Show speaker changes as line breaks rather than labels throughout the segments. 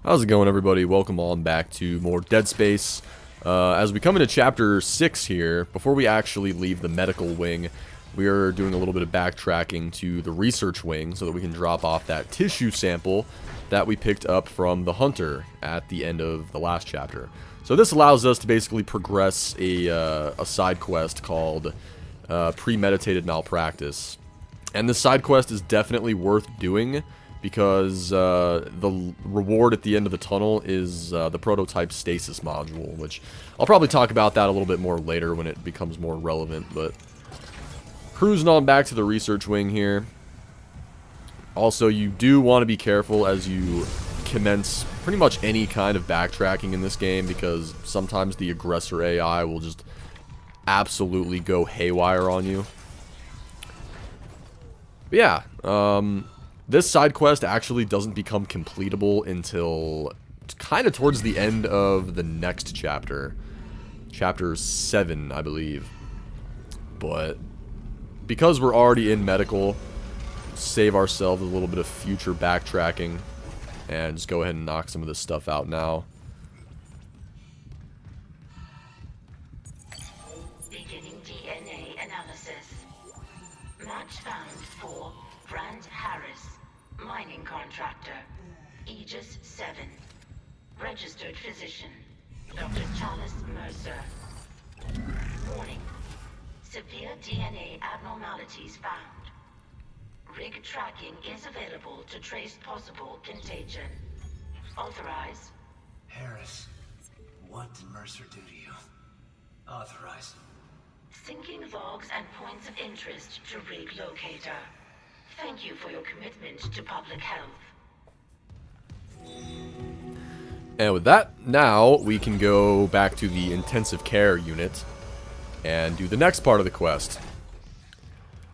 How's it going, everybody? Welcome on back to more Dead Space. As we come into Chapter 6 here, before we actually leave the medical wing, we are doing a little bit of backtracking to the research wing so that we can drop off that tissue sample that we picked up from the hunter at the end of the last chapter. So this allows us to basically progress a side quest called Premeditated Malpractice. And this side quest is definitely worth doing, because the reward at the end of the tunnel is the prototype stasis module, which I'll probably talk about that a little bit more later when it becomes more relevant, but cruising on back to the research wing here. Also, you do want to be careful as you commence pretty much any kind of backtracking in this game, because sometimes the aggressor AI will just absolutely go haywire on you. But yeah, this side quest actually doesn't become completable until kind of towards the end of the next chapter. Chapter 7, I believe. But because we're already in medical, save ourselves a little bit of future backtracking and just go ahead and knock some of this stuff out now.
Beginning DNA analysis. Match found for Grant Harris, mining contractor, Aegis 7. Registered physician, Dr. Chalice Mercer. Warning. Severe DNA abnormalities found. Rig tracking is available to trace possible contagion. Authorize.
Harris, what did Mercer do to you? Authorize.
Syncing logs and points of interest to Rig Locator. Thank you for your commitment to public health.
And with that, now we can go back to the intensive care unit and do the next part of the quest.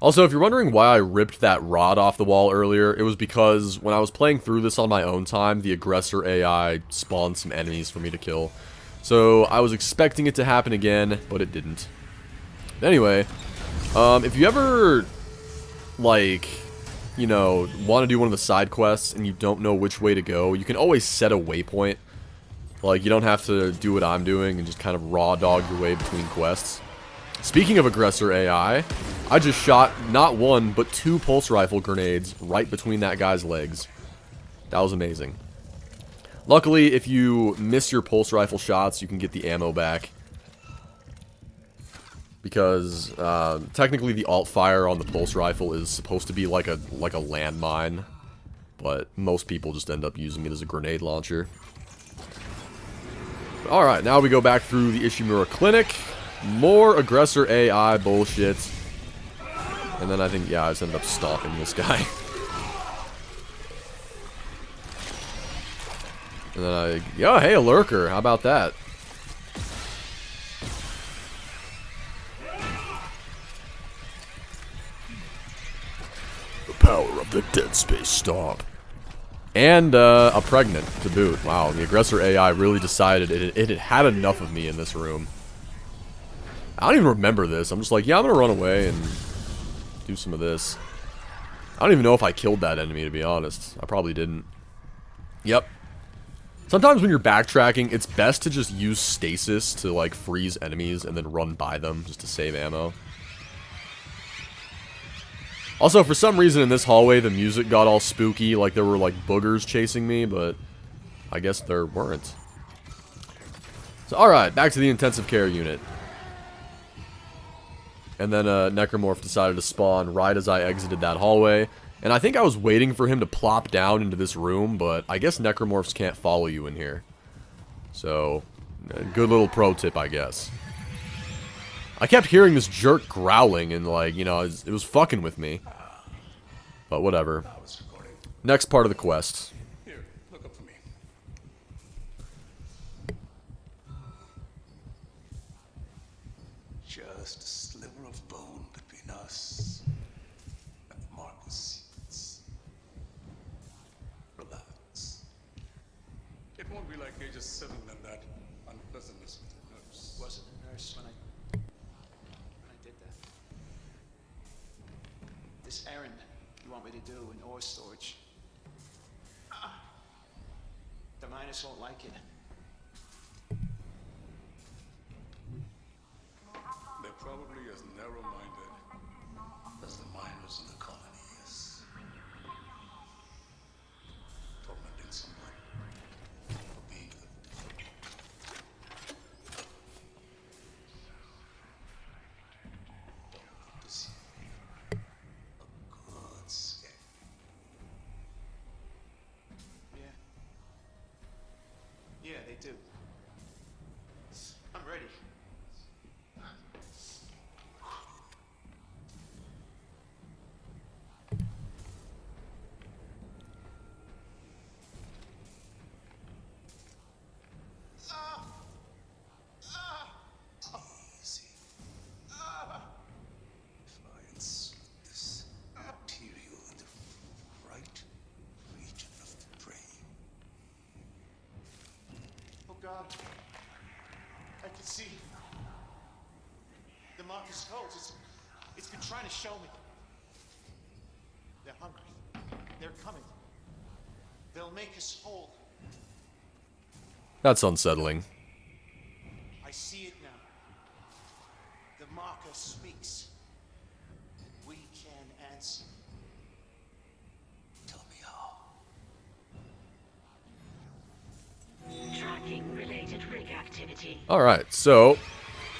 Also, if you're wondering why I ripped that rod off the wall earlier, it was because when I was playing through this on my own time, the aggressor AI spawned some enemies for me to kill. So I was expecting it to happen again, but it didn't. Anyway, if you ever, like, you know, want to do one of the side quests and you don't know which way to go, you can always set a waypoint. Like, you don't have to do what I'm doing and just kind of raw dog your way between quests. Speaking of aggressor AI, I just shot not one, but 2 pulse rifle grenades right between that guy's legs. That was amazing. Luckily, if you miss your pulse rifle shots, you can get the ammo back. Because technically the alt fire on the pulse rifle is supposed to be like a landmine, but most people just end up using it as a grenade launcher. Alright, now we go back through the Ishimura clinic. More aggressor AI bullshit. And then I think, yeah, I just ended up stalking this guy. And then yo, hey, a lurker, how about that? Power of the Dead Space Stomp. And a pregnant to boot. Wow, the aggressor AI really decided it had enough of me in this room. I don't even remember this. I'm just like, yeah, I'm gonna run away and do some of this. I don't even know if I killed that enemy, to be honest. I probably didn't. Yep. Sometimes when you're backtracking, it's best to just use stasis to, like, freeze enemies and then run by them just to save ammo. Also, for some reason in this hallway, the music got all spooky, like there were, like, boogers chasing me, but I guess there weren't. So, alright, back to the intensive care unit. And then Necromorph decided to spawn right as I exited that hallway. And I think I was waiting for him to plop down into this room, but I guess Necromorphs can't follow you in here. So, good little pro tip, I guess. I kept hearing this jerk growling and, like, you know, it was fucking with me. But whatever. Next part of the quest.
Here, look up for me. Just a sliver of bone between us and Marcus seats. Relax. It won't be like Aegis 7 and that unpleasantness with the nurse.
Wasn't a nurse when I did that. This errand you want me to do in ore storage. The mine miners won't like it.
They're probably as narrow-minded as the miners in the colonies. Tormenting someone for being good. Don't to see a good scare.
Yeah. Yeah, they do. I'm ready.
Easy. If I insert this material in the right region of the brain.
Oh God. I can see the Marcus codes. It's been trying to show me. They're hungry. They're coming. They'll make us whole.
That's unsettling.
I see it now. The marker speaks. We can answer.
Tell me how.
Tracking related rig activity.
Alright, so,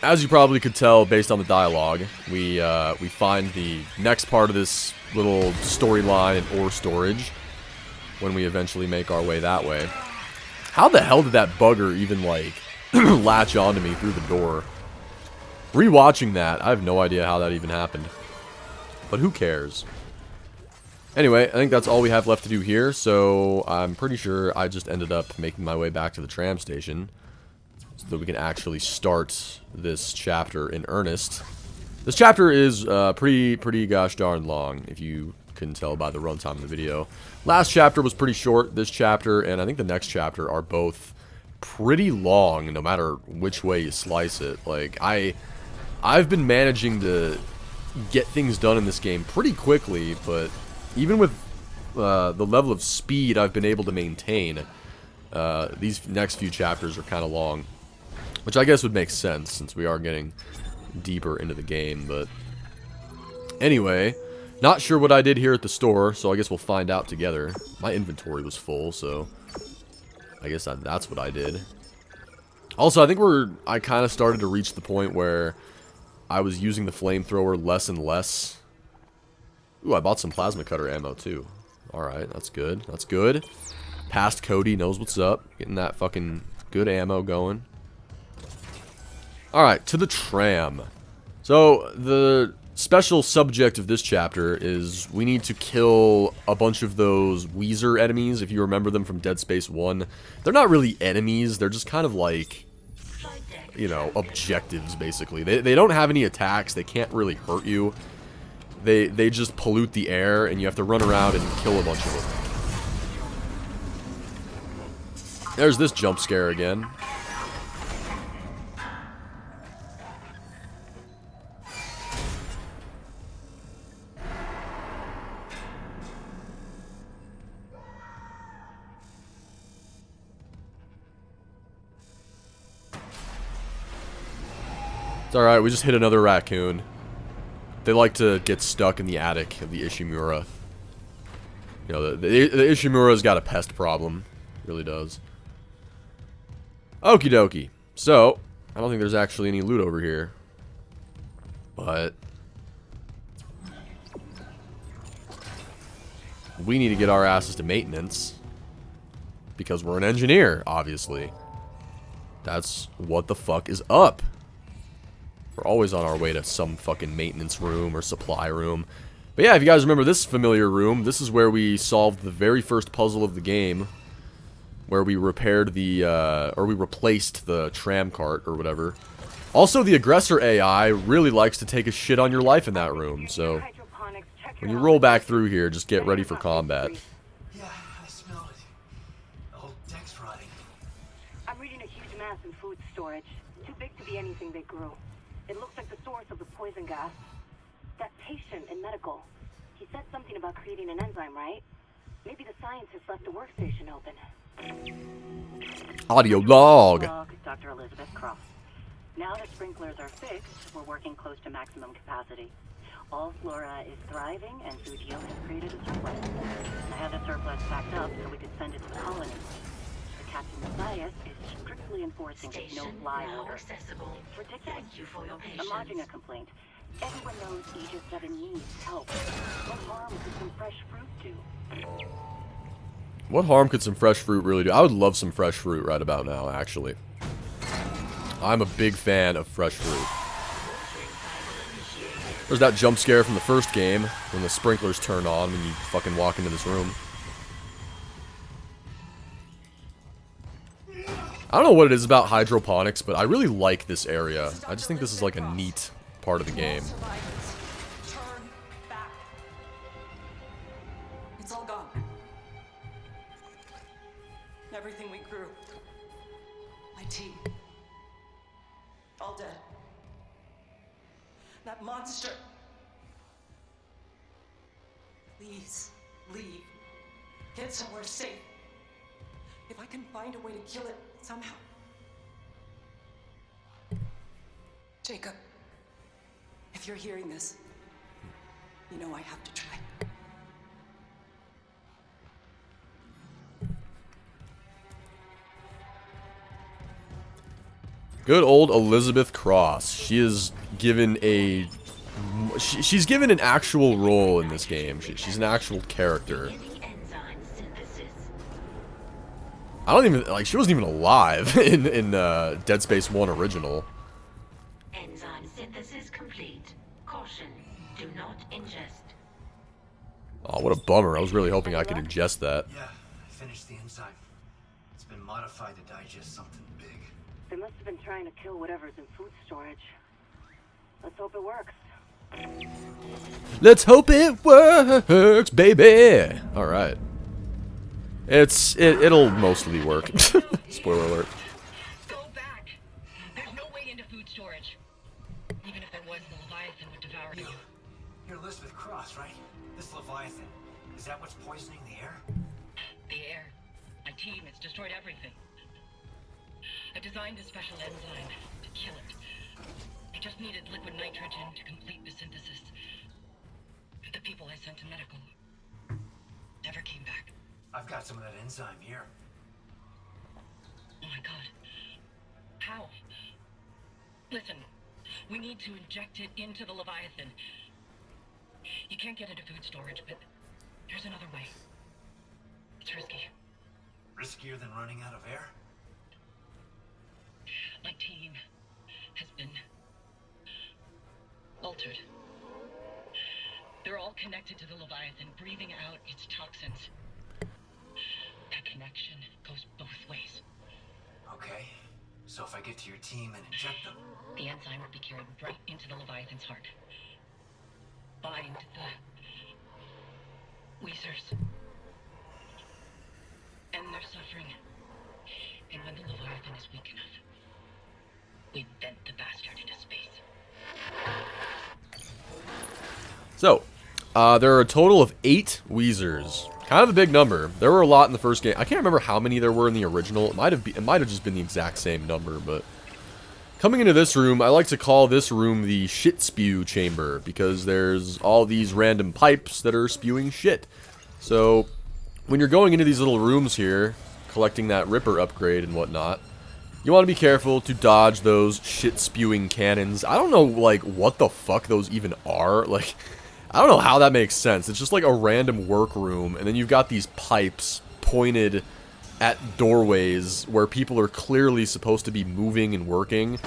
as you probably could tell based on the dialogue, we find the next part of this little storyline in ore storage when we eventually make our way that way. How the hell did that bugger even, like, latch onto me through the door? Rewatching that, I have no idea how that even happened. But who cares? Anyway, I think that's all we have left to do here, so I'm pretty sure I just ended up making my way back to the tram station so that we can actually start this chapter in earnest. This chapter is pretty gosh darn long, if you couldn't tell by the runtime of the video. Last chapter was pretty short. This chapter and I think the next chapter are both pretty long, no matter which way you slice it. Like, I've been managing to get things done in this game pretty quickly, but even with the level of speed I've been able to maintain, these next few chapters are kind of long, which I guess would make sense since we are getting deeper into the game. But anyway, not sure what I did here at the store, so I guess we'll find out together. My inventory was full, so I guess that's what I did. Also, I think I kind of started to reach the point where I was using the flamethrower less and less. Ooh, I bought some plasma cutter ammo too. Alright, that's good. That's good. Past Cody knows what's up. Getting that fucking good ammo going. Alright, to the tram. So, the special subject of this chapter is we need to kill a bunch of those Wheezer enemies, if you remember them from Dead Space 1. They're not really enemies, they're just kind of like, you know, objectives, basically. They don't have any attacks, they can't really hurt you. They just pollute the air, and you have to run around and kill a bunch of them. There's this jump scare again. It's alright, we just hit another raccoon. They like to get stuck in the attic of the Ishimura. You know, the Ishimura's got a pest problem. It really does. Okie dokie. So, I don't think there's actually any loot over here. But we need to get our asses to maintenance. Because we're an engineer, obviously. That's what the fuck is up. We're always on our way to some fucking maintenance room or supply room. But yeah, if you guys remember this familiar room, this is where we solved the very first puzzle of the game. Where we repaired the, or we replaced the tram cart or whatever. Also, the aggressor AI really likes to take a shit on your life in that room, so when you roll back through here, just get ready for combat.
Yeah, I smell it. The whole deck's rotting.
I'm reading a huge mass in food storage. Too big to be anything they grew. It looks like the source of the poison gas. That patient in medical, he said something about creating an enzyme, right? Maybe the scientist left the workstation open.
Audio log.
Dr. Elizabeth Cross. Now that sprinklers are fixed, we're working close to maximum capacity. All flora is thriving, and Fujio has created a surplus. I have the surplus packed up so we could send it to the colony. The Captain Matthias is strictly enforcing his no-fly order.
Accessible.
It's ridiculous.
Thank you for your
I'm
patience.
lodging a complaint. Everyone knows Aegis 7 needs help. What harm could some fresh fruit do?
What harm could some fresh fruit really do? I would love some fresh fruit right about now, actually. I'm a big fan of fresh fruit. There's that jump scare from the first game when the sprinklers turn on when you fucking walk into this room. I don't know what it is about hydroponics, but I really like this area. I just think this is like a neat part of the game.
Turn back. It's all gone. Everything we grew. My team. All dead. That monster. Please, leave. Get somewhere safe. If I can find a way to kill it somehow. Jacob, if you're hearing this, you know I have to try.
Good old Elizabeth Cross. She is given a... She's given an actual role in this game. She's an actual character.
Enzyme synthesis.
I don't even... Like, she wasn't even alive in Dead Space 1 original.
Enzyme synthesis complete. Caution. Do not ingest.
Oh, what a bummer. I was really hoping I could ingest that.
Yeah, I finished the enzyme. It's been modified to digest something big.
They must have been trying to kill whatever's in food storage. Let's hope it works.
Let's hope it works, baby. All right. It'll mostly work. Spoiler alert.
Go back. There's no way into food storage. Even if there was, the Leviathan would devour you.
You're Elizabeth Cross, right? This Leviathan. Is that what's poisoning the air?
The air. My team has destroyed everything. I designed a special enzyme to kill it. I just needed liquid nitrogen to complete the synthesis. The people I sent to medical never came back.
I've got some of that enzyme here.
Oh my god. How? Listen, we need to inject it into the Leviathan. You can't get into food storage, but there's another way. It's risky.
Riskier than running out of air?
My team has been altered. They're all connected to the Leviathan, breathing out its toxins. That connection goes both ways.
Okay. So if I get to your team and inject them...
The enzyme will be carried right into the Leviathan's heart. Bind the Wheezers. End their suffering. And when the Leviathan is weak enough, we vent the bastard into space.
So, there are a total of 8 Wheezers. Kind of a big number. There were a lot in the first game. I can't remember how many there were in the original. It might have just been the exact same number, but coming into this room, I like to call this room the shit spew chamber because there's all these random pipes that are spewing shit. So, when you're going into these little rooms here, collecting that Ripper upgrade and whatnot, you want to be careful to dodge those shit-spewing cannons. I don't know, like, what the fuck those even are. Like, I don't know how that makes sense. It's just like a random workroom, and then you've got these pipes pointed at doorways where people are clearly supposed to be moving and working.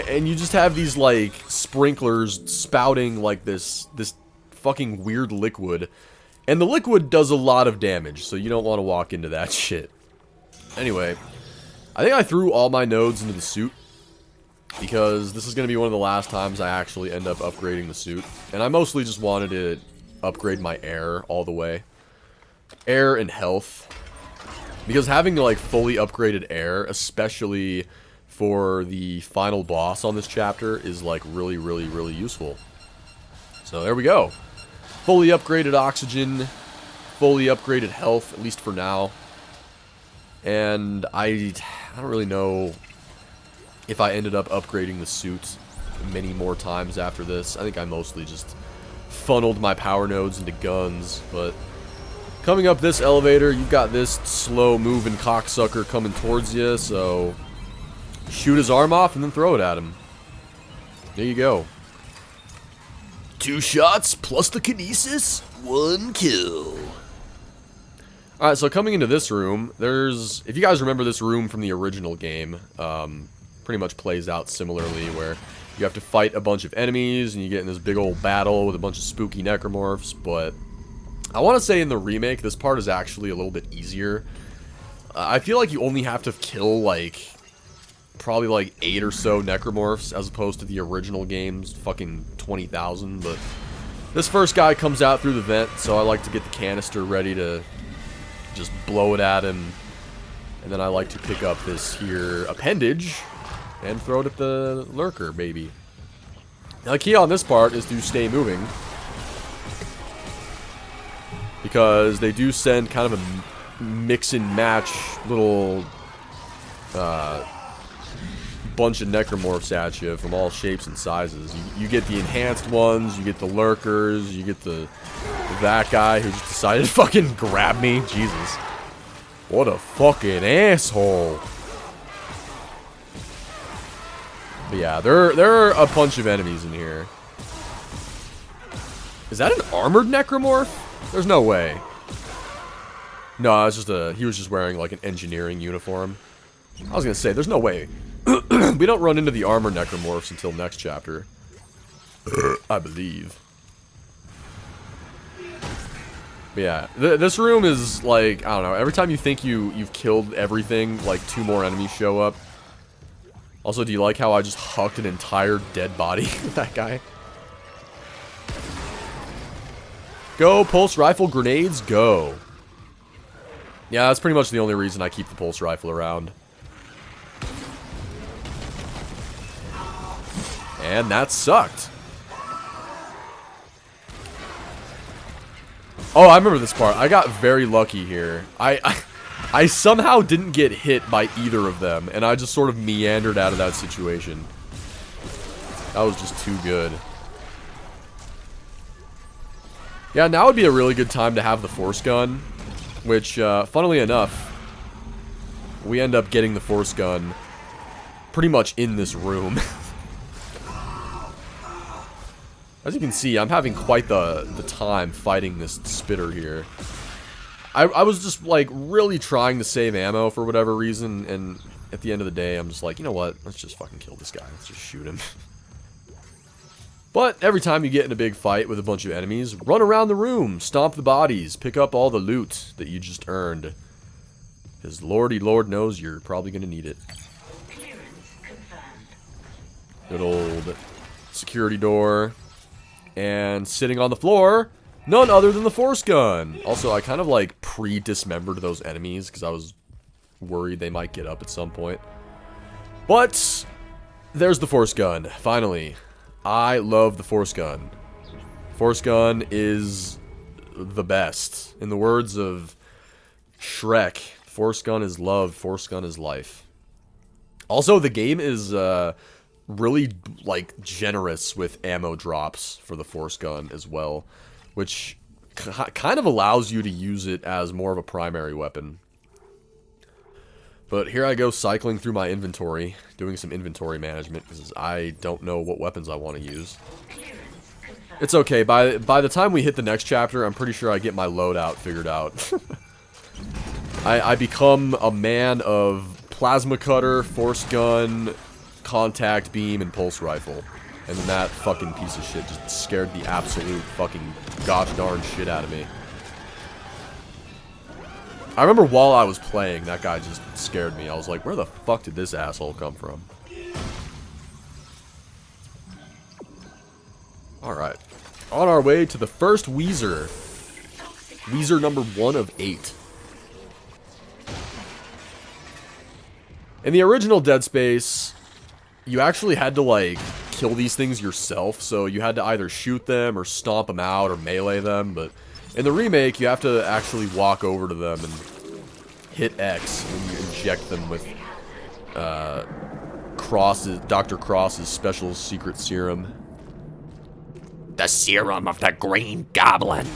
And you just have these, like, sprinklers spouting, like, this fucking weird liquid. And the liquid does a lot of damage, so you don't want to walk into that shit. Anyway, I think I threw all my nodes into the suit, because this is going to be one of the last times I actually end up upgrading the suit. And I mostly just wanted to upgrade my air all the way. Air and health. Because having, like, fully upgraded air, especially for the final boss on this chapter, is, like, really, really, really useful. So there we go. Fully upgraded oxygen, fully upgraded health, at least for now. And I I don't really know if I ended up upgrading the suit many more times after this. I think I mostly just funneled my power nodes into guns, but coming up this elevator, you've got this slow-moving cocksucker coming towards you, so shoot his arm off and then throw it at him. There you go. 2 shots plus the kinesis, 1 kill. Alright, so coming into this room, there's... If you guys remember this room from the original game, pretty much plays out similarly, where you have to fight a bunch of enemies, and you get in this big old battle with a bunch of spooky necromorphs, but I want to say in the remake, this part is actually a little bit easier. I feel like you only have to kill, like, probably like 8 or so necromorphs, as opposed to the original game's fucking 20,000, but this first guy comes out through the vent, so I like to get the canister ready to just blow it at him, and then I like to pick up this here appendage and throw it at the lurker, baby. Now the key on this part is to stay moving, because they do send kind of a mix and match little bunch of necromorphs at you from all shapes and sizes. You get the enhanced ones, you get the lurkers, you get that guy who just decided to fucking grab me. Jesus. What a fucking asshole. But yeah, there are a bunch of enemies in here. Is that an armored necromorph? There's no way. No, it's just he was just wearing like an engineering uniform. I was gonna say, there's no way. We don't run into the armored necromorphs until next chapter. I believe. But yeah, this room is like, I don't know, every time you think you've killed everything, like 2 more enemies show up. Also, do you like how I just hucked an entire dead body with that guy? Go, pulse rifle grenades, go. Yeah, that's pretty much the only reason I keep the pulse rifle around. And that sucked. Oh, I remember this part. I got very lucky here. I somehow didn't get hit by either of them, and I just sort of meandered out of that situation. That was just too good. Yeah, now would be a really good time to have the force gun, which, funnily enough, we end up getting the force gun pretty much in this room. As you can see, I'm having quite the time fighting this spitter here. I was just, like, really trying to save ammo for whatever reason, and at the end of the day, I'm just like, you know what? Let's just fucking kill this guy. Let's just shoot him. But every time you get in a big fight with a bunch of enemies, run around the room, stomp the bodies, pick up all the loot that you just earned. Because lordy lord knows you're probably going to need it. Good old security door. And sitting on the floor, none other than the force gun. Also, I kind of like pre-dismembered those enemies because I was worried they might get up at some point. But there's the force gun, finally. I love the force gun. Force gun is the best. In the words of Shrek, force gun is love, force gun is life. Also, the game is really, like, generous with ammo drops for the force gun as well, which kind of allows you to use it as more of a primary weapon. But here I go cycling through my inventory, doing some inventory management, because I don't know what weapons I want to use. It's okay, by the time we hit the next chapter, I'm pretty sure I get my loadout figured out. I become a man of plasma cutter, force gun, contact beam, and pulse rifle. And then that fucking piece of shit just scared the absolute fucking gosh darn shit out of me. I remember while I was playing, that guy just scared me. I was like, where the fuck did this asshole come from? Alright. On our way to the first Wheezer. Wheezer number 1 of 8. In the original Dead Space, you actually had to, like, kill these things yourself. So you had to either shoot them or stomp them out or melee them. But in the remake, you have to actually walk over to them and hit X when you inject them with Dr. Cross's special secret serum.
The serum of the Green Goblin.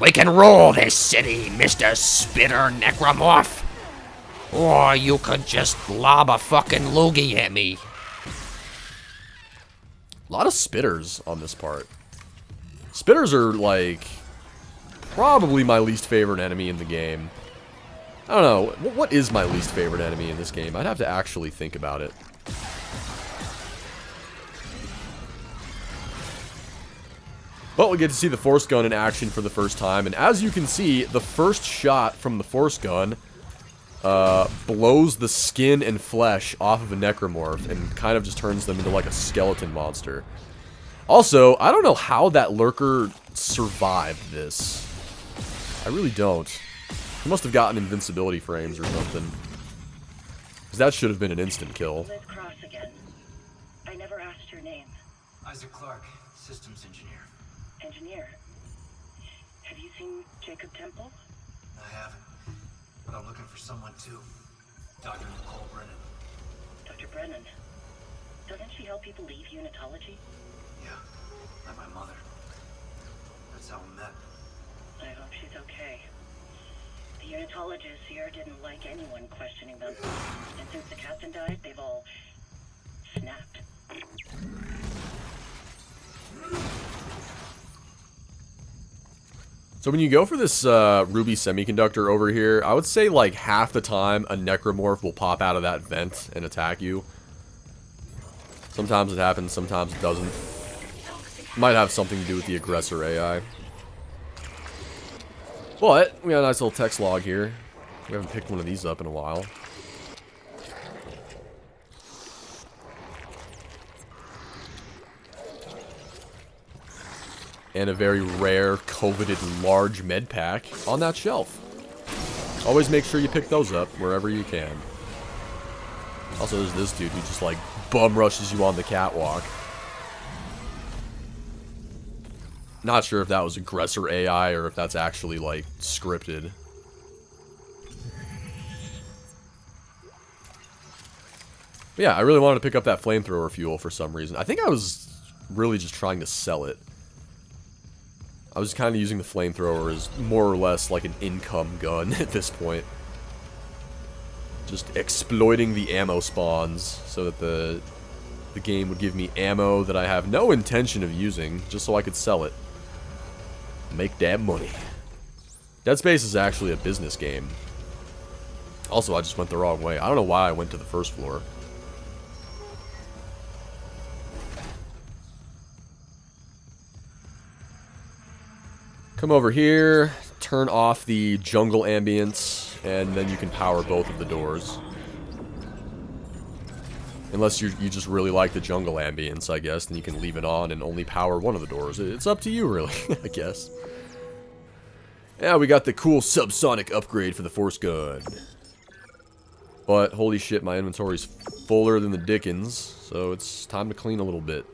We can rule this city, Mr. Spitter Necromorph. Or you could just lob a fucking loogie at me.
A lot of spitters on this part. Spitters are, like, probably my least favorite enemy in the game. I don't know. What is my least favorite enemy in this game? I'd have to actually think about it. But we get to see the Force Gun in action for the first time. And as you can see, the first shot from the Force Gun blows the skin and flesh off of a Necromorph and kind of just turns them into like a skeleton monster. Also, I don't know how that Lurker survived this. I really don't. He must have gotten invincibility frames or something. Because that should have been an instant kill.
Liz Cross again. I never asked your name.
Isaac Clarke, systems engineer.
Engineer. Have you seen Jacob Temple?
I haven't, but I'm looking for someone too. Dr. Nicole Brennan.
Dr. Brennan. Doesn't she help people leave unitology?
Yeah, like my mother. That's how we met.
I hope she's okay. The unitologists here didn't like anyone questioning them. And since the captain died, they've all snapped.
So when you go for this ruby semiconductor over here, I would say like half the time a Necromorph will pop out of that vent and attack you. Sometimes it happens, sometimes it doesn't. Might have something to do with the aggressor AI. But we got a nice little text log here. We haven't picked one of these up in a while. And a very rare, coveted, large med pack on that shelf. Always make sure you pick those up wherever you can. Also, there's this dude who just, like, bum rushes you on the catwalk. Not sure if that was aggressor AI or if that's actually, like, scripted. But yeah, I really wanted to pick up that flamethrower fuel for some reason. I think I was really just trying to sell it. I was kind of using the flamethrower as more or less like an income gun at this point. Just exploiting the ammo spawns so that the game would give me ammo that I have no intention of using, just so I could sell it. Make that money. Dead Space is actually a business game. Also, I just went the wrong way. I don't know why I went to the first floor. Come over here, turn off the jungle ambience, and then you can power both of the doors. Unless you just really like the jungle ambience, I guess, then you can leave it on and only power one of the doors. It's up to you, really, I guess. Yeah, we got the cool subsonic upgrade for the Force Gun. But, holy shit, my inventory's fuller than the Dickens, so it's time to clean a little bit.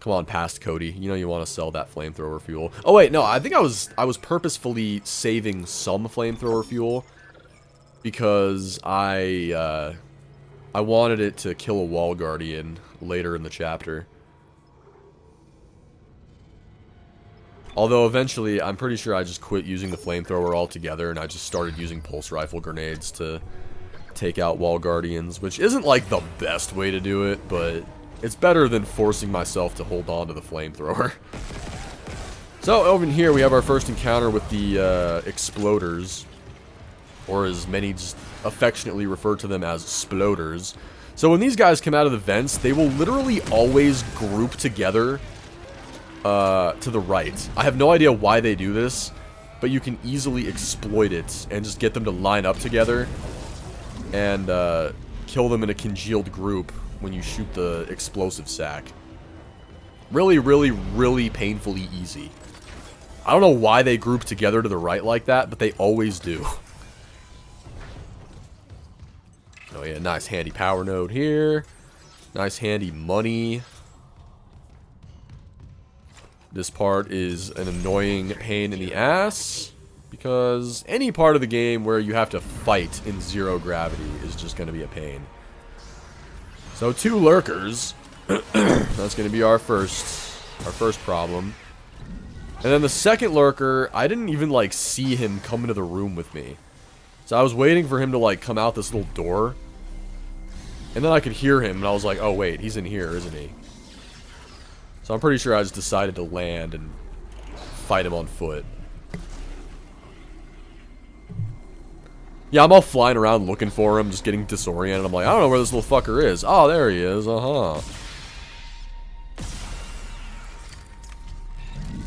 Come on, past Cody. You know you want to sell that flamethrower fuel. Oh wait, no, I think I was purposefully saving some flamethrower fuel because I wanted it to kill a wall guardian later in the chapter. Although eventually, I'm pretty sure I just quit using the flamethrower altogether and I just started using pulse rifle grenades to take out wall guardians, which isn't like the best way to do it, but it's better than forcing myself to hold on to the flamethrower. So, over here we have our first encounter with the exploders. Or as many just affectionately refer to them as sploders. So when these guys come out of the vents, they will literally always group together to the right. I have no idea why they do this, but you can easily exploit it and just get them to line up together and kill them in a congealed group when you shoot the explosive sack. Really, really, really painfully easy. I don't know why they group together to the right like that, but they always do. Oh yeah, nice handy power node here. Nice handy money. This part is an annoying pain in the ass. because any part of the game where you have to fight in zero gravity is just going to be a pain. So 2 lurkers. That's going to be our first problem. And then the second lurker, I didn't even like see him come into the room with me. So I was waiting for him to like come out this little door. And then I could hear him and I was like, oh wait, he's in here, isn't he? So I'm pretty sure I just decided to land and fight him on foot. Yeah, I'm all flying around looking for him, just getting disoriented. I'm like, I don't know where this little fucker is. Oh, there he is.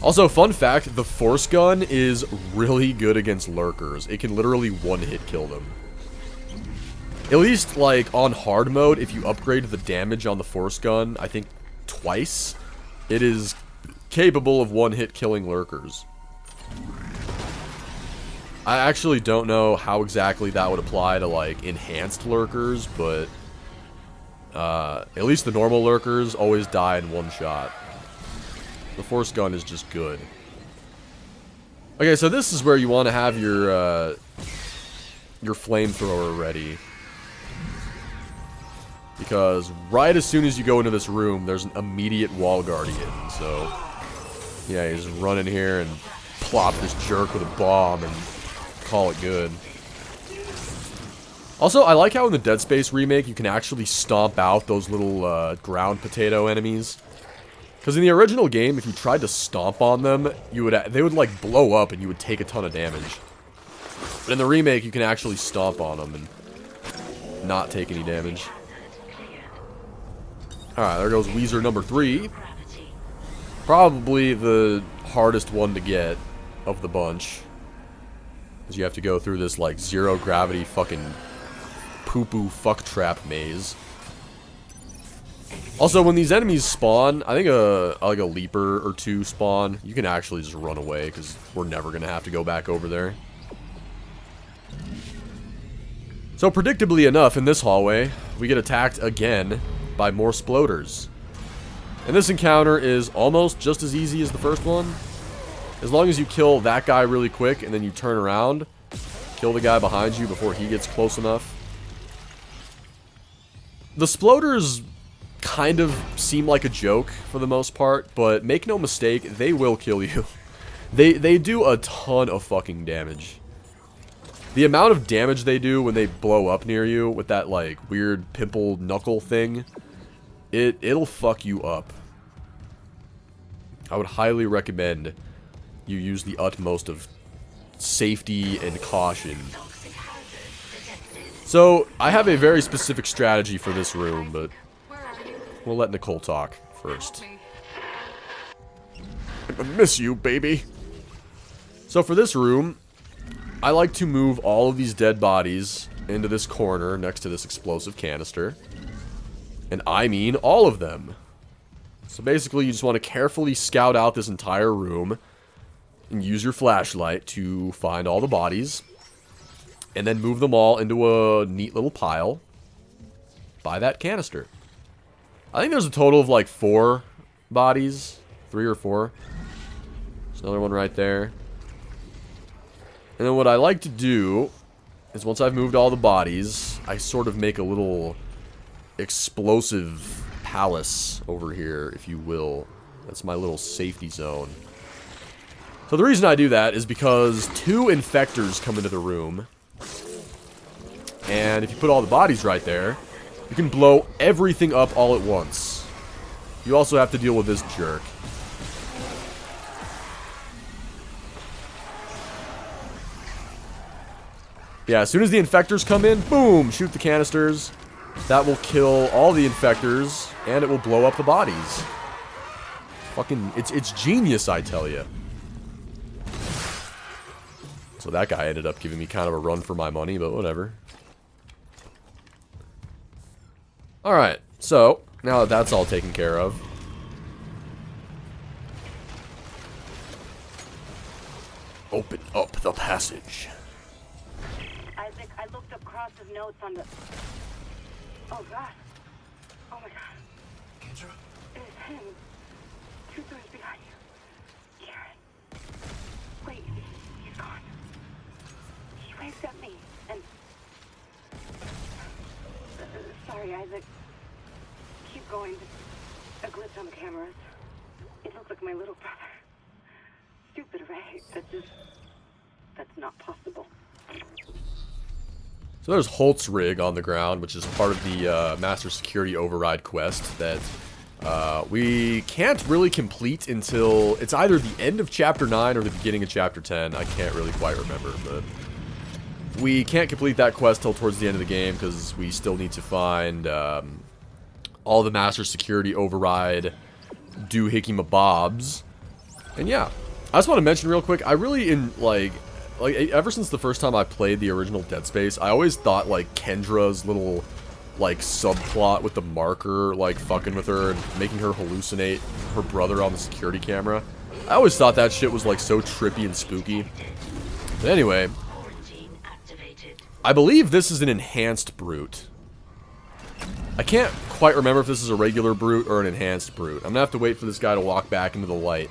Also, fun fact, the force gun is really good against lurkers. It can literally one-hit kill them. At least, like, on hard mode, if you upgrade the damage on the force gun, I think twice, it is capable of one-hit killing lurkers. I actually don't know how exactly that would apply to, like, enhanced lurkers, but at least the normal lurkers always die in one shot. The force gun is just good. Okay, so this is where you want to have your flamethrower ready. Because right as soon as you go into this room, there's an immediate wall guardian. So, yeah, you just run in here and plop this jerk with a bomb and call it good. Also, I like how in the Dead Space remake, you can actually stomp out those little ground potato enemies. Because in the original game, if you tried to stomp on them, they would like blow up and you would take a ton of damage. But in the remake, you can actually stomp on them and not take any damage. Alright, there goes Wheezer number 3. Probably the hardest one to get of the bunch. Because you have to go through this like zero gravity fucking poo-poo fuck trap maze. Also, when these enemies spawn, I think like a leaper or 2 spawn, you can actually just run away, because we're never going to have to go back over there. So, predictably enough, in this hallway, we get attacked again by more sploders. And this encounter is almost just as easy as the first one. As long as you kill that guy really quick, and then you turn around, kill the guy behind you before he gets close enough. The sploders kind of seem like a joke for the most part, but make no mistake, they will kill you. They do a ton of fucking damage. The amount of damage they do when they blow up near you with that like weird pimple knuckle thing, it'll fuck you up. I would highly recommend you use the utmost of safety and caution. So, I have a very specific strategy for this room, but we'll let Nicole talk first. I miss you, baby. So for this room, I like to move all of these dead bodies into this corner next to this explosive canister. And I mean all of them. So basically, you just want to carefully scout out this entire room and use your flashlight to find all the bodies. And then move them all into a neat little pile by that canister. I think there's a total of like 4 bodies. 3 or 4. There's another one right there. And then what I like to do is once I've moved all the bodies, I sort of make a little explosive palace over here, if you will. That's my little safety zone. So the reason I do that is because 2 infectors come into the room. And if you put all the bodies right there, you can blow everything up all at once. You also have to deal with this jerk. Yeah, as soon as the infectors come in, boom, shoot the canisters. That will kill all the infectors, and it will blow up the bodies. Fucking, it's genius, I tell you. So that guy ended up giving me kind of a run for my money, but whatever. Alright, so, now that that's all taken care of. Open up the passage.
Isaac, I looked up Cross's notes on the... Oh, God. Oh, my God.
Kendra?
It's him. 2 doors behind you. Karen. Wait, he's gone. guy sent me, and... sorry, Isaac. Keep going. A glitch on the cameras. It looks like my little brother. Stupid, right? That's not possible.
So there's Holt's rig on the ground, which is part of the Master Security Override quest that we can't really complete until it's either the end of Chapter 9 or the beginning of Chapter 10. I can't really quite remember, but we can't complete that quest till towards the end of the game because we still need to find all the Master Security Override doohickey mabobs. And yeah, I just want to mention real quick, I really like ever since the first time I played the original Dead Space, I always thought like Kendra's little like subplot with the marker like fucking with her and making her hallucinate her brother on the security camera, I always thought that shit was like so trippy and spooky. But anyway, I believe this is an enhanced brute. I can't quite remember if this is a regular brute or an enhanced brute. I'm gonna have to wait for this guy to walk back into the light.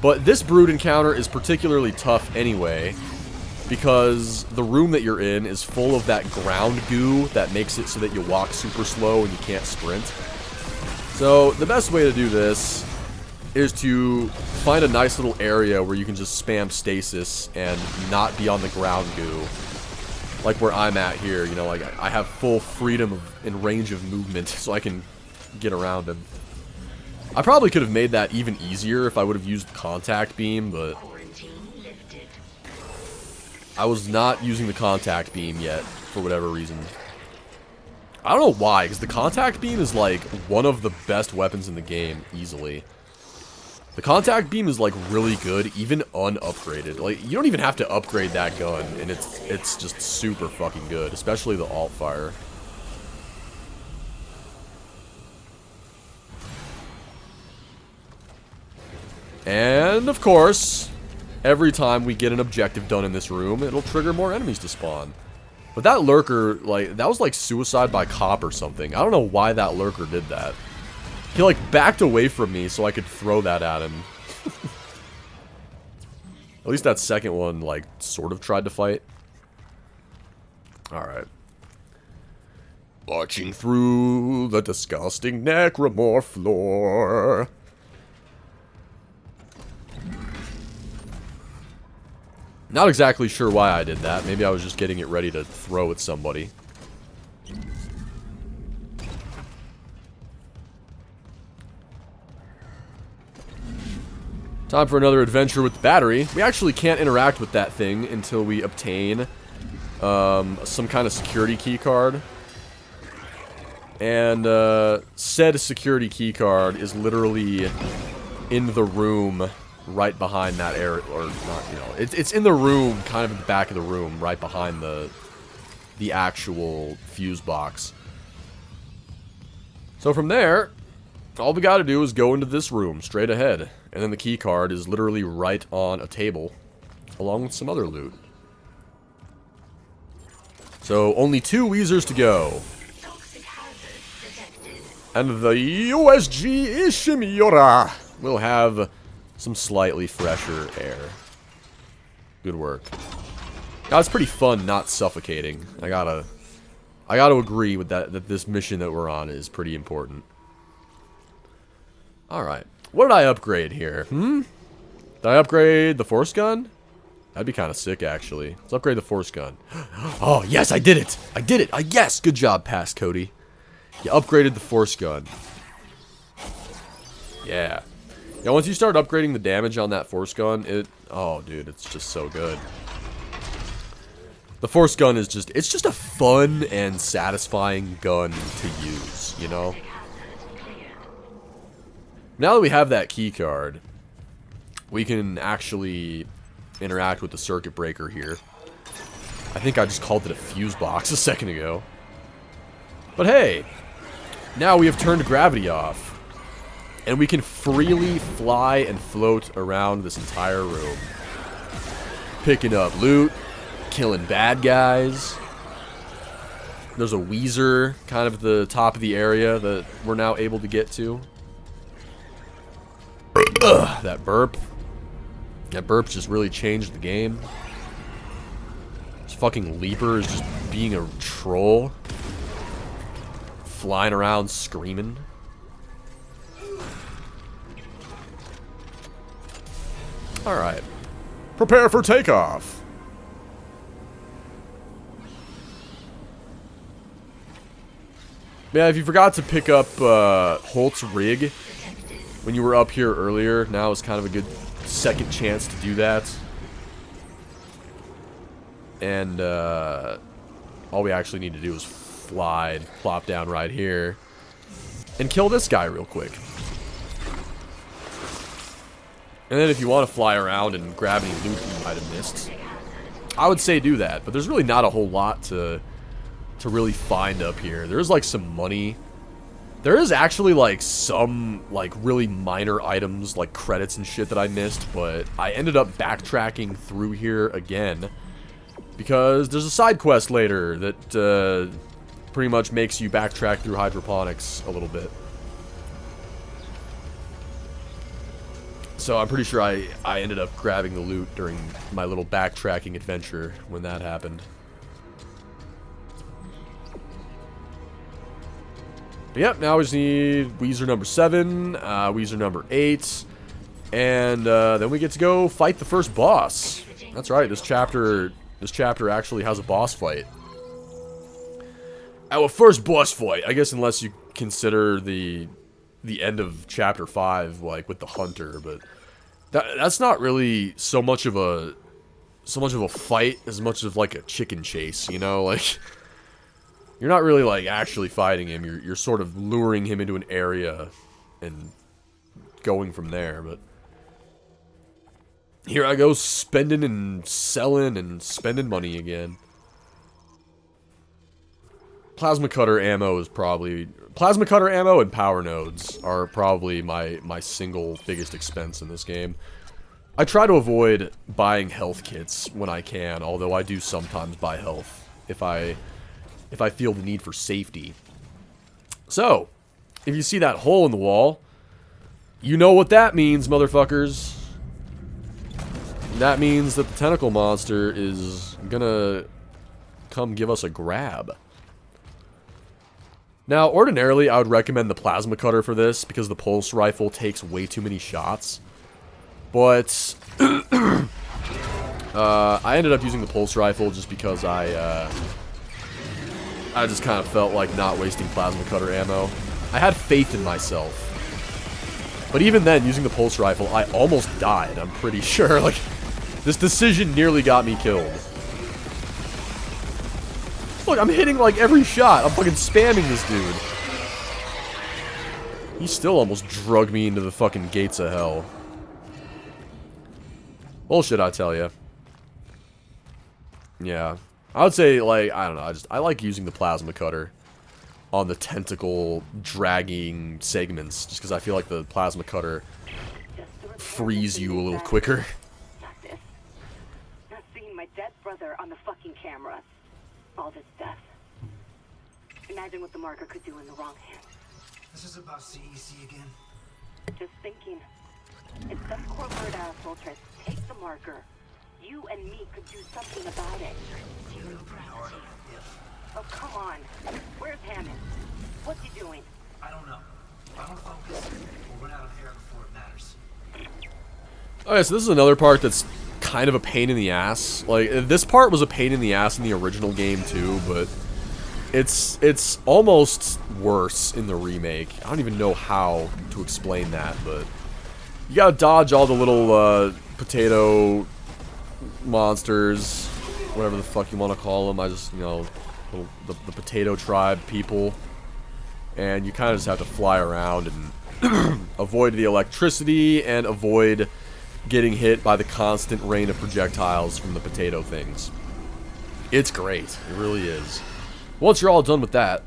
But this brute encounter is particularly tough anyway, because the room that you're in is full of that ground goo that makes it so that you walk super slow and you can't sprint. So the best way to do this is to find a nice little area where you can just spam stasis and not be on the ground goo. Like where I'm at here, you know, like I have full freedom and range of movement so I can get around him. I probably could have made that even easier if I would have used contact beam, but I was not using the contact beam yet for whatever reason. I don't know why, because the contact beam is like one of the best weapons in the game, easily. The contact beam is like really good, even unupgraded. Like, you don't even have to upgrade that gun, and it's just super fucking good, especially the alt fire. And of course, every time we get an objective done in this room, it'll trigger more enemies to spawn. But that lurker, like, that was like suicide by cop or something. I don't know why that lurker did that. He like backed away from me so I could throw that at him. At least that second one, like, sort of tried to fight. Alright. Marching through the disgusting necromorph floor. Not exactly sure why I did that. Maybe I was just getting it ready to throw at somebody. Time for another adventure with the battery. We actually can't interact with that thing until we obtain some kind of security key card. And said security key card is literally in the room right behind that area, or not, you know, it's in the room, kind of in the back of the room, right behind the actual fuse box. So from there, all we gotta do is go into this room, straight ahead, and then the key card is literally right on a table, along with some other loot. So, only 2 Wheezers to go. And the USG Ishimura will have some slightly fresher air. Good work. Now, it's pretty fun not suffocating. I gotta agree with that this mission that we're on is pretty important. Alright. What did I upgrade here? Did I upgrade the force gun? That'd be kind of sick, actually. Let's upgrade the force gun. Oh, yes, I did it! I did it! Yes! Good job, Pass Cody. You upgraded the force gun. Yeah. Yeah, once you start upgrading the damage on that force gun, oh, dude, it's just so good. The force gun is just, it's just a fun and satisfying gun to use, you know? Now that we have that key card, we can actually interact with the circuit breaker here. I think I just called it a fuse box a second ago. But hey, now we have turned gravity off. And we can freely fly and float around this entire room. Picking up loot, killing bad guys. There's a Wheezer kind of at the top of the area that we're now able to get to. Ugh, that burp. That burp just really changed the game. Just fucking Leaper is just being a troll. Flying around screaming. Alright. Prepare for takeoff. Yeah, if you forgot to pick up Holt's rig when you were up here earlier, now is kind of a good second chance to do that. And all we actually need to do is fly, plop down right here, and kill this guy real quick. And then if you want to fly around and grab any loot you might have missed, I would say do that. But there's really not a whole lot to really find up here. There's like some money. There is actually like some like really minor items like credits and shit that I missed, but I ended up backtracking through here again because there's a side quest later that pretty much makes you backtrack through hydroponics a little bit. So I'm pretty sure I ended up grabbing the loot during my little backtracking adventure when that happened. But yep, now we just need Wheezer number 7, Wheezer number 8, and then we get to go fight the first boss. That's right, this chapter actually has a boss fight. Our first boss fight, I guess, unless you consider the end of chapter 5, like with the hunter, but that's not really so much of a fight as much as like a chicken chase, you know, like you're not really like actually fighting him. You're sort of luring him into an area and going from there. But here I go spending and selling and spending money again. Plasma cutter ammo is probably... Plasma cutter ammo and power nodes are probably my single biggest expense in this game. I try to avoid buying health kits when I can, although I do sometimes buy health if I feel the need for safety. So, if you see that hole in the wall, you know what that means, motherfuckers. That means that the tentacle monster is gonna come give us a grab. Now, ordinarily, I would recommend the plasma cutter for this, because the pulse rifle takes way too many shots. But, I ended up using the pulse rifle just because I just kind of felt like not wasting plasma cutter ammo. I had faith in myself. But even then, using the pulse rifle, I almost died, I'm pretty sure. Like, this decision nearly got me killed. Look, I'm hitting like every shot. I'm fucking spamming this dude. He still almost drugged me into the fucking gates of hell. Bullshit, I tell ya. Yeah. I would say, like, I don't know, I like using the plasma cutter on the tentacle dragging segments, just because I feel like the plasma cutter frees you a little quicker.
Not seeing my dead brother on the fucking camera. All this death. Imagine what the marker could do in the wrong hands.
This is about CEC again.
Just thinking. If some corporate asshole tries to take the marker, you and me could do something about it. Oh, come on. Where's Hammond? What's he doing?
I don't know. If I don't focus, we'll run out of air before it matters.
Okay, so this is another part that's kind of a pain in the ass. Like, this part was a pain in the ass in the original game too, but it's almost worse in the remake. I don't even know how to explain that, but you gotta dodge all the little potato monsters, whatever the fuck you want to call them. I just, you know, the potato tribe people, and you kind of just have to fly around and avoid the electricity and avoid getting hit by the constant rain of projectiles from the potato things. It's great. It really is. Once you're all done with that,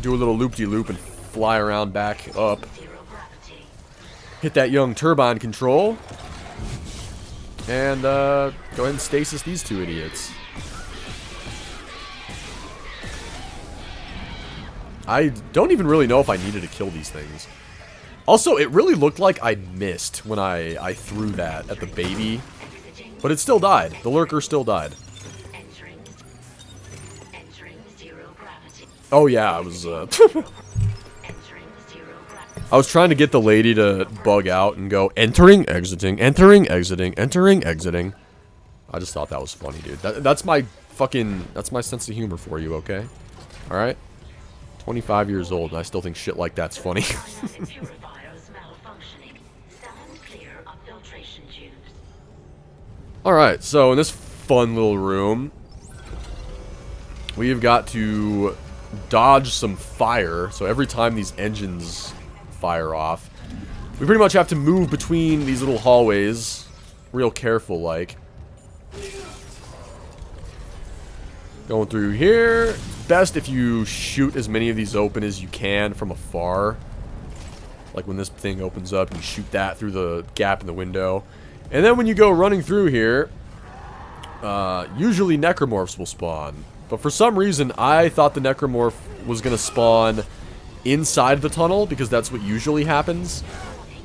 do a little loop-de-loop and fly around back up. Hit that young turbine control. And go ahead and stasis these two idiots. I don't even really know if I needed to kill these things. Also, it really looked like I missed when I threw that at the baby. But it still died. The lurker still died.
zero gravity.
Oh yeah, I was
Entering zero gravity.
I was trying to get the lady to bug out and go entering, exiting, entering, exiting, entering, exiting. I just thought that was funny, dude. That's my sense of humor for you, okay? All right. 25 years old, and I still think shit like that's funny.
Dynamic purifiers malfunctioning. Stand clear of filtration tubes.
Alright, so in this fun little room, we've got to dodge some fire. So every time these engines fire off, we pretty much have to move between these little hallways, real careful like. Going through here. Best if you shoot as many of these open as you can from afar. Like when this thing opens up, you shoot that through the gap in the window. And then when you go running through here, usually necromorphs will spawn. But for some reason, I thought the necromorph was going to spawn inside the tunnel, because that's what usually happens.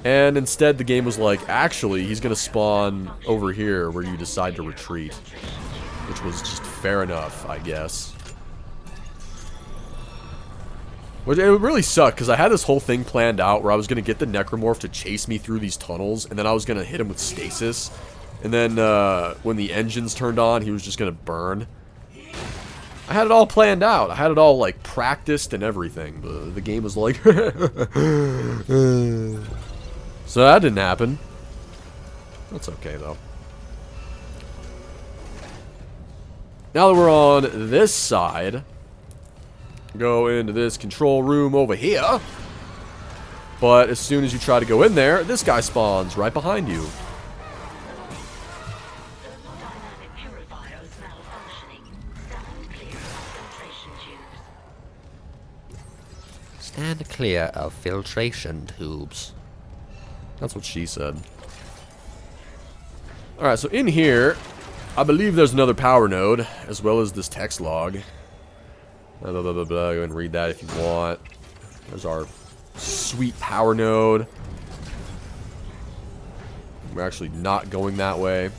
And instead, the game was like, actually, he's going to spawn over here where you decide to retreat. Which was just fair enough, I guess. Which it really sucked, because I had this whole thing planned out where I was going to get the necromorph to chase me through these tunnels, and then I was going to hit him with stasis. And then when the engines turned on, he was just going to burn. I had it all planned out. I had it all, like, practiced and everything. But the game was like... So that didn't happen. That's okay, though. Now that we're on this side, go into this control room over here. But as soon as you try to go in there, this guy spawns right behind you.
Thermodynamic purifiers malfunctioning. Stand clear of filtration tubes.
Stand clear of filtration tubes.
That's what she said. Alright, so in here, I believe there's another power node, as well as this text log. Blah, blah, blah, blah, blah. Go ahead and read that if you want. There's our sweet power node. We're actually not going that way.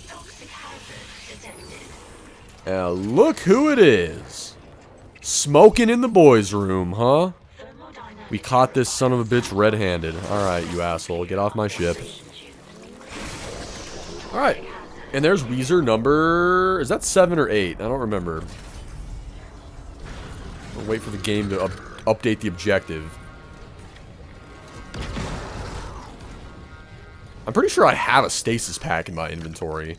Toxic hazard detected.
And look who it is. Smoking in the boys' room, huh? We caught this son of a bitch red-handed. Alright, you asshole. Get off my ship. Alright. And there's Wheezer number... Is that 7 or 8? I don't remember. I'll wait for the game to update the objective. I'm pretty sure I have a stasis pack in my inventory.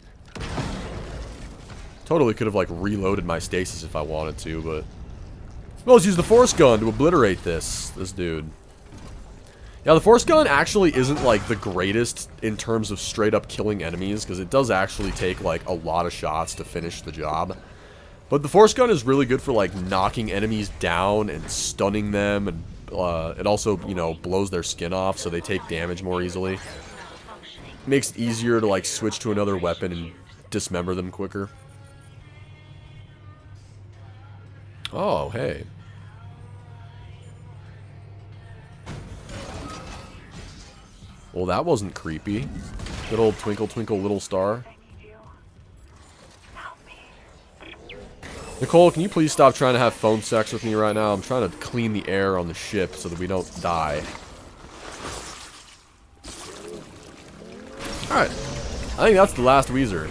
Totally could have, like, reloaded my stasis if I wanted to, but... Well, let's use the force gun to obliterate this dude. Yeah, the force gun actually isn't, like, the greatest in terms of straight-up killing enemies, because it does actually take, like, a lot of shots to finish the job. But the force gun is really good for, like, knocking enemies down and stunning them, and it also, you know, blows their skin off, so they take damage more easily. Makes it easier to, like, switch to another weapon and dismember them quicker. Oh, hey. Well, that wasn't creepy. Good old twinkle, twinkle, little star. Nicole, can you please stop trying to have phone sex with me right now? I'm trying to clean the air on the ship so that we don't die. Alright. I think that's the last Wheezer.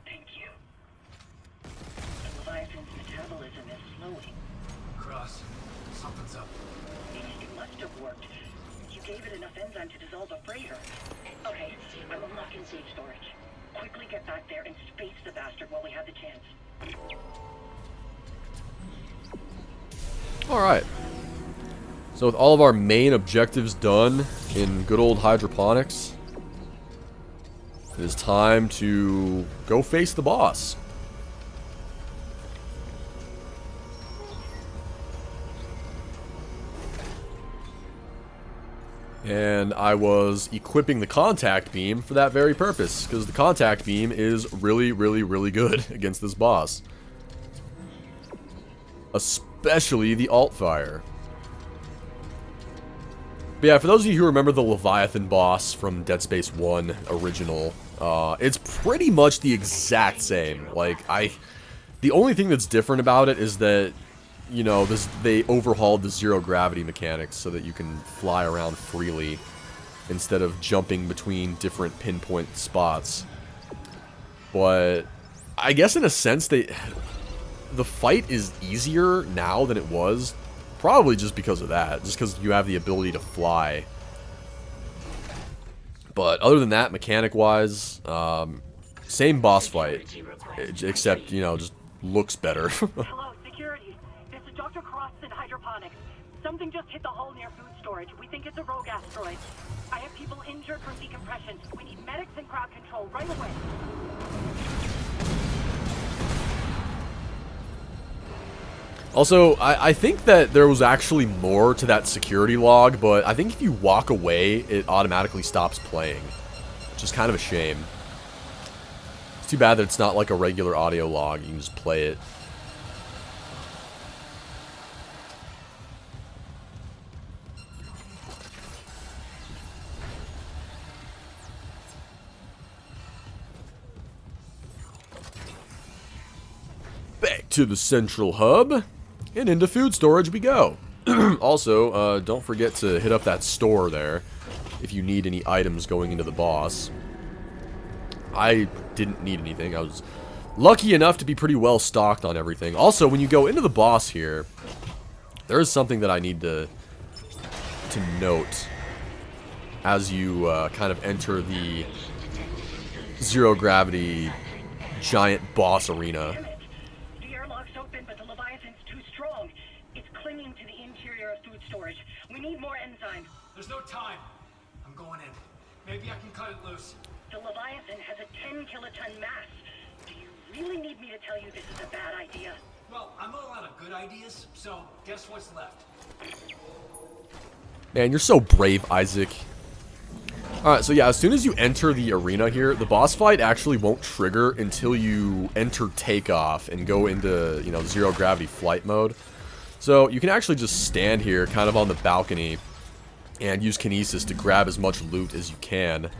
Thank you. The Leviathan's metabolism is slowing.
Cross, something's up.
It must have worked. You gave it enough enzyme to dissolve a freighter. Okay, I'm unlocking safe storage. Quickly get back there and space the bastard while we have the chance.
Alright. So with all of our main objectives done in good old hydroponics, it is time to go face the boss. And I was equipping the contact beam for that very purpose, because the contact beam is really, really, really good against this boss. Especially the alt fire. But yeah, for those of you who remember the Leviathan boss from Dead Space 1 original, it's pretty much the exact same. Like, the only thing that's different about it is that, you know, they overhauled the zero gravity mechanics so that you can fly around freely instead of jumping between different pinpoint spots. But I guess in a sense the fight is easier now than it was, probably just because of that, just because you have the ability to fly. But other than that, mechanic-wise, same boss fight, except, you know, just looks better.
Hello, security. This is Dr. Cross in hydroponics. Something just hit the hull near food storage. We think it's a rogue asteroid. I have people injured from decompression. We need medics and crowd control right away.
Also, I think that there was actually more to that security log, but I think if you walk away, it automatically stops playing, which is kind of a shame. It's too bad that it's not like a regular audio log. You can just play it. Back to the central hub, and into food storage we go. Also, don't forget to hit up that store there if you need any items going into the boss. I didn't need anything. I was lucky enough to be pretty well stocked on everything. Also, when you go into the boss here, there is something that I need to note as you kind of enter the zero gravity giant boss arena.
The airlock's open, but the Leviathan's too strong. It's clinging to the interior of food storage. We need more enzyme.
There's no time. I'm going in. Maybe I can cut it loose.
The Leviathan has a 10-kiloton mass. Do you really need me to tell you this is a bad idea?
Well, I'm all out of good ideas, so guess what's left?
Man, you're so brave, Isaac. Alright, so yeah, as soon as you enter the arena here, the boss fight actually won't trigger until you enter takeoff and go into, you know, zero gravity flight mode. So you can actually just stand here kind of on the balcony and use kinesis to grab as much loot as you can.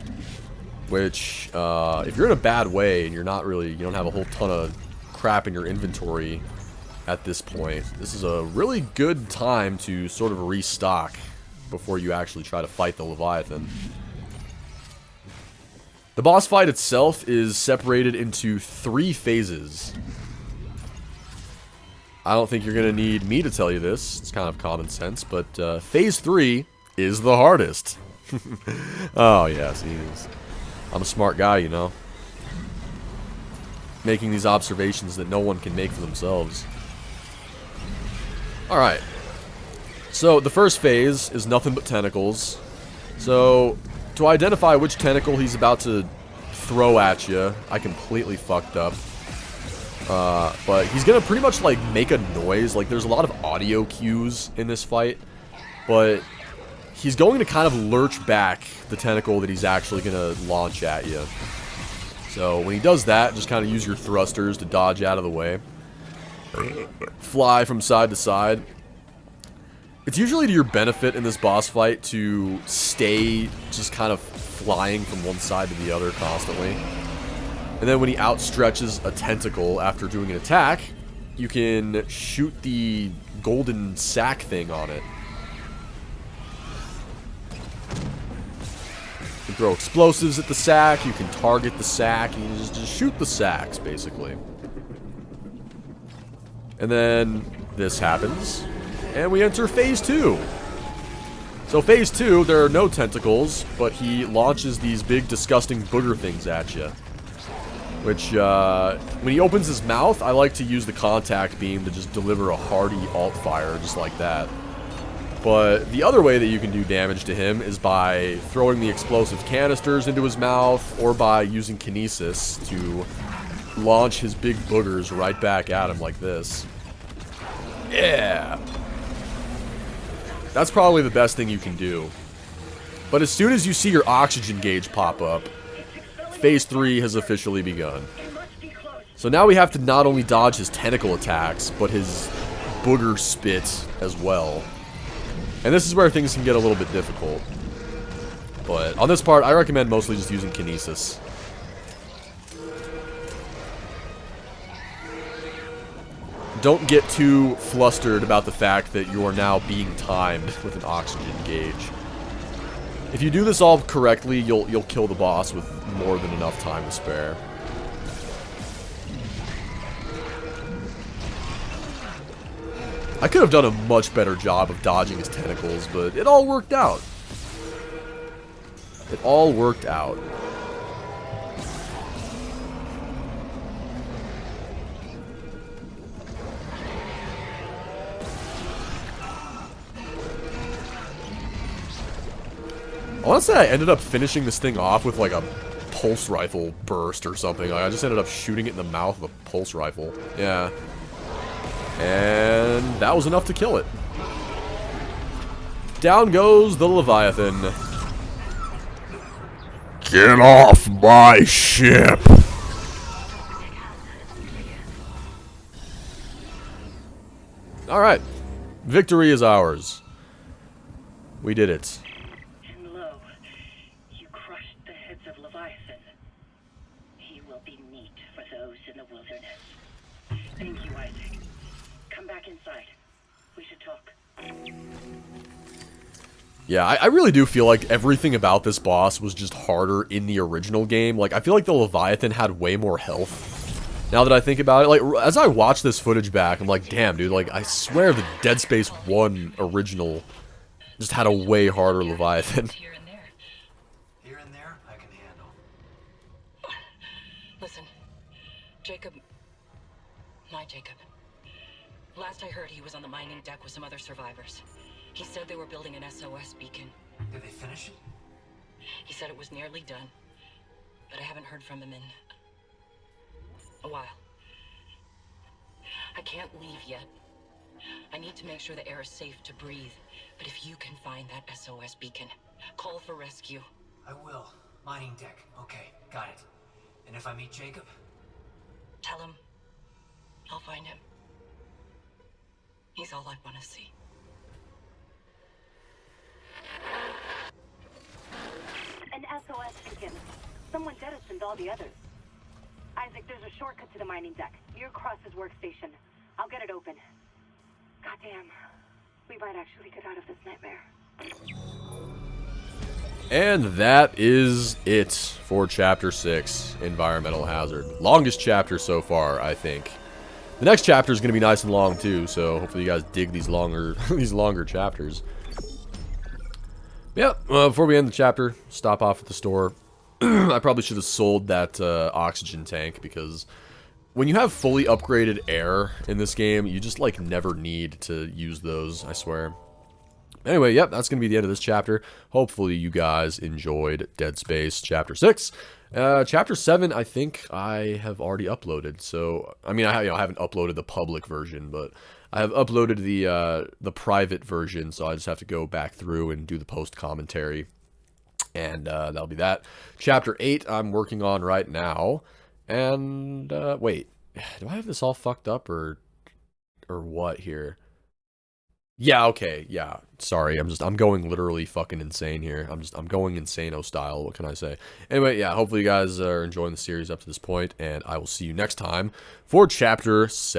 Which, if you're in a bad way and you're not really, you don't have a whole ton of crap in your inventory at this point, this is a really good time to sort of restock before you actually try to fight the Leviathan. The boss fight itself is separated into 3 phases. I don't think you're going to need me to tell you this. It's kind of common sense, but phase 3 is the hardest. Oh, yes, he is. I'm a smart guy, you know. Making these observations that no one can make for themselves. Alright. So, the first phase is nothing but tentacles. So, to identify which tentacle he's about to throw at you, I completely fucked up. But he's gonna pretty much, like, make a noise. Like, there's a lot of audio cues in this fight. But he's going to kind of lurch back the tentacle that he's actually going to launch at you. So when he does that, just kind of use your thrusters to dodge out of the way. Fly from side to side. It's usually to your benefit in this boss fight to stay just kind of flying from one side to the other constantly. And then when he outstretches a tentacle after doing an attack, you can shoot the golden sack thing on it. You can throw explosives at the sack, you can target the sack, you can just shoot the sacks, basically. And then this happens, and we enter phase 2. So phase 2, there are no tentacles, but he launches these big disgusting booger things at you. Which, when he opens his mouth, I like to use the contact beam to just deliver a hearty alt fire, just like that. But the other way that you can do damage to him is by throwing the explosive canisters into his mouth, or by using kinesis to launch his big boogers right back at him like this. Yeah! That's probably the best thing you can do. But as soon as you see your oxygen gauge pop up, Phase 3 has officially begun. So now we have to not only dodge his tentacle attacks, but his booger spit as well. And this is where things can get a little bit difficult. But on this part, I recommend mostly just using Kinesis. Don't get too flustered about the fact that you are now being timed with an oxygen gauge. If you do this all correctly, you'll kill the boss with more than enough time to spare. I could have done a much better job of dodging his tentacles, but it all worked out. It all worked out. I want to say I ended up finishing this thing off with like a pulse rifle burst or something. Like, I just ended up shooting it in the mouth with a pulse rifle. Yeah. And that was enough to kill it. Down goes the Leviathan.
Get off my ship!
Alright. Victory is ours. We did it.
And lo, you crushed the heads of Leviathan. He will be meat for those in the wilderness. Thank you, Isaac. Come back inside. We should talk.
Yeah, I really do feel like everything about this boss was just harder in the original game. Like, I feel like the Leviathan had way more health. Now that I think about it, like, as I watch this footage back, I'm like, damn, dude, like, I swear the Dead Space 1 original just had a way harder Leviathan.
Here and there.
Here and there, I can handle.
Listen, Jacob. My Jacob. Last I heard, he was on the mining deck with some other survivors. He said they were building an SOS beacon.
Did they finish it?
He said it was nearly done, but I haven't heard from him in a while. I can't leave yet. I need to make sure the air is safe to breathe. But if you can find that SOS beacon, call for rescue.
I will. Mining deck. Okay, got it. And if I meet Jacob?
Tell him I'll find him. He's all I want to see.
An SOS beacon. Someone jettisoned all the others. Isaac, there's a shortcut to the mining deck. Near Cross's workstation. I'll get it open. Goddamn. We might actually get out of this nightmare.
And that is it for Chapter 6, Environmental Hazard. Longest chapter so far, I think. The next chapter is going to be nice and long, too, so hopefully you guys dig these longer, these longer chapters. Yeah, before we end the chapter, stop off at the store. I probably should have sold that oxygen tank, because when you have fully upgraded air in this game, you just, like, never need to use those, I swear. Anyway, yep, that's going to be the end of this chapter. Hopefully you guys enjoyed Dead Space Chapter 6. Chapter 7, I think I have already uploaded. So, I mean, I haven't uploaded the public version, but I have uploaded the private version, so I just have to go back through and do the post commentary. And that'll be that. Chapter 8 I'm working on right now. And, wait, do I have this all fucked up or what here? Yeah, okay, yeah, sorry, I'm going literally fucking insane here. I'm going insano style, what can I say? Anyway, yeah, hopefully you guys are enjoying the series up to this point, and I will see you next time for Chapter 7.